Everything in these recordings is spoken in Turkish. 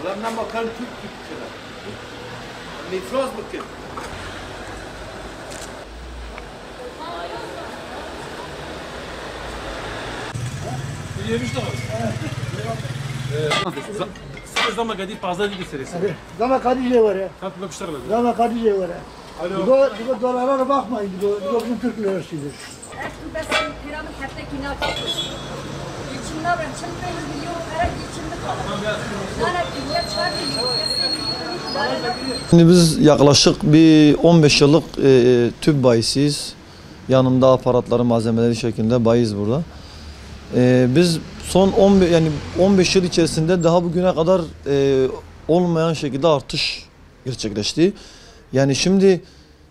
ولما مكان تبكي كده الافراز بكده yemiş de var. Siz zaman geldi pazar gibi serisi. Zaman Kadıcı var ya. Tatlı kuşlar var. Zaman Kadıcı var ya. Alo. Bu dolara bakmayın. Bu bizim Türk lirasıdır. بس الكرام حتى كنا يجينا بنشوف اليوم أنا يجينا أنا كنيت شادي Şimdi biz yaklaşık bir 15 yıllık tüp bayisiyiz. Yanımda aparatları, malzemeleri şeklinde bayiyiz burada. Biz son 15 yıl içerisinde daha bugüne kadar olmayan şekilde artış gerçekleşti. Yani şimdi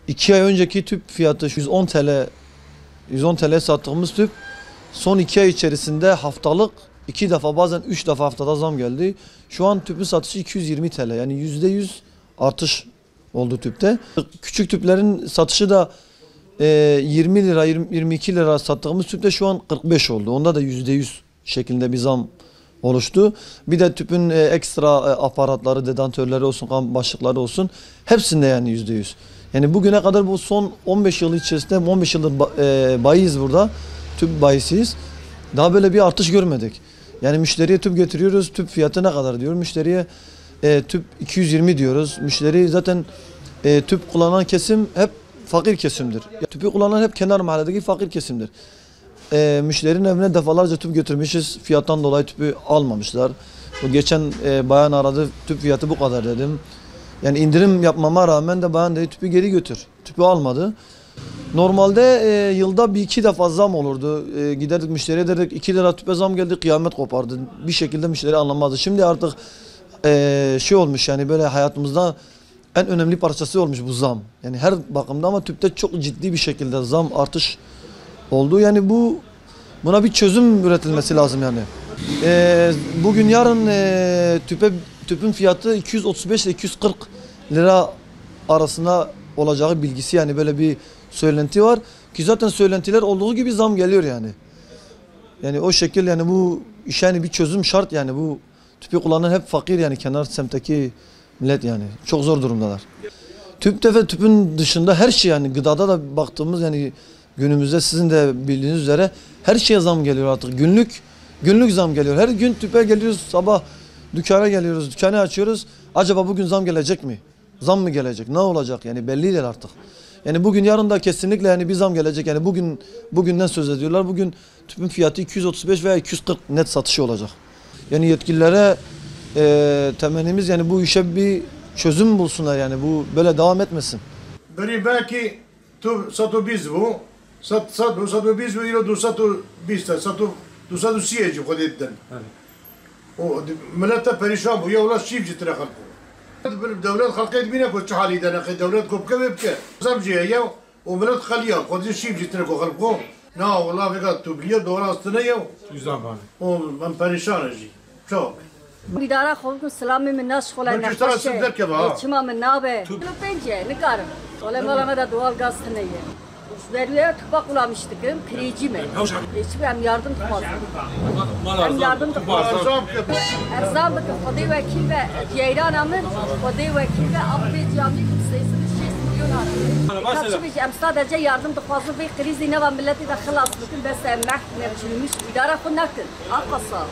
2 ay önceki tüp fiyatı 110 TL sattığımız tüp son 2 ay içerisinde haftalık 2 defa bazen 3 defa haftada zam geldi. Şu an tüpün satışı 220 TL yani %100 artış oldu tüpte. Küçük tüplerin satışı da 20 lira 22 lira sattığımız tüpte şu an 45 oldu. Onda da %100 şeklinde bir zam oluştu. Bir de tüpün ekstra aparatları, dedantörleri olsun, kan başlıkları olsun hepsinde yani %100. Yani bugüne kadar bu son 15 yıl içerisinde 15 yıldır bayiyiz burada. Tüp bayisiyiz. Daha böyle bir artış görmedik. Yani müşteriye tüp getiriyoruz. Tüp fiyatı ne kadar diyor. Müşteriye tüp 220 diyoruz. Müşteri zaten tüp kullanan kesim hep fakir kesimdir. Tüpü kullanan hep kenar mahalledeki fakir kesimdir. Müşterinin evine defalarca tüp götürmüşüz. Fiyattan dolayı tüpü almamışlar. Bu geçen bayan aradı. Tüp fiyatı bu kadar dedim. Yani indirim yapmama rağmen de bayan dedi tüpü geri götür. Tüpü almadı. Normalde yılda bir iki defa zam olurdu. Giderdik müşteriye derdik 2 lira tüpe zam geldi, kıyamet kopardı. Bir şekilde müşteri anlamazdı. Şimdi artık şey olmuş yani böyle hayatımızda en önemli parçası olmuş bu zam. Yani her bakımda ama tüpte çok ciddi bir şekilde zam artış oldu. Yani buna bir çözüm üretilmesi lazım yani. Bugün yarın tüpün fiyatı 235 ile 240 lira arasında olacağı bilgisi yani böyle bir söylenti var ki zaten söylentiler olduğu gibi zam geliyor yani. Yani o şekil yani bu iş yani bir çözüm şart yani bu tüpü kullanan hep fakir yani kenar semtteki millet yani çok zor durumdalar. Tüpte ve tüpün dışında her şey yani gıdada da baktığımız yani günümüzde sizin de bildiğiniz üzere her şeye zam geliyor artık günlük zam geliyor. Her gün tüpe geliyoruz sabah dükkana geliyoruz dükkanı açıyoruz acaba bugün zam gelecek mi? Zam mı gelecek? Ne olacak? Yani belli değil artık. Yani bugün yarın da kesinlikle yani bir zam gelecek. Yani bugünden söz ediyorlar. Bugün tüpün fiyatı 235 veya 240 net satışı olacak. Yani yetkililere temennimiz yani bu işe bir çözüm bulsunlar yani bu böyle devam etmesin. Beri belki tu satu bizvu, satu bizvu ilo du satu bista, du satu siyeci kodetten. O millete perişan bu ya ulan şifci tere halku. الدولات خلقت بينا كل شحالي ده نخي دولات كوب كبير زمجيه يا ومرات خليها قد الشيب جتركو خلقو نا والله فيك تبليه دورا استنيه Yüzden ومن بريشان اجي شو İdara خلق السلام من الناس خلا نخشه çima من nabe pence ne karım olay malama da doğal gaz tıneye Veriye tıpa kulamıştık, krici mi? Hiçbir hem yardım tutmazdı. Hem yardım tutmazdı. Erzabık, Fadi Vekil ve Ceyran Amir, Fadi Vekil ve Abdi Cami sayısını 6 milyon artık. Kaçmış, hem sadece yardım tutmazdı ve krizi ne var milleti de kılas bütün beslenmek, mevcilmiş, idare kul nakil, akasa.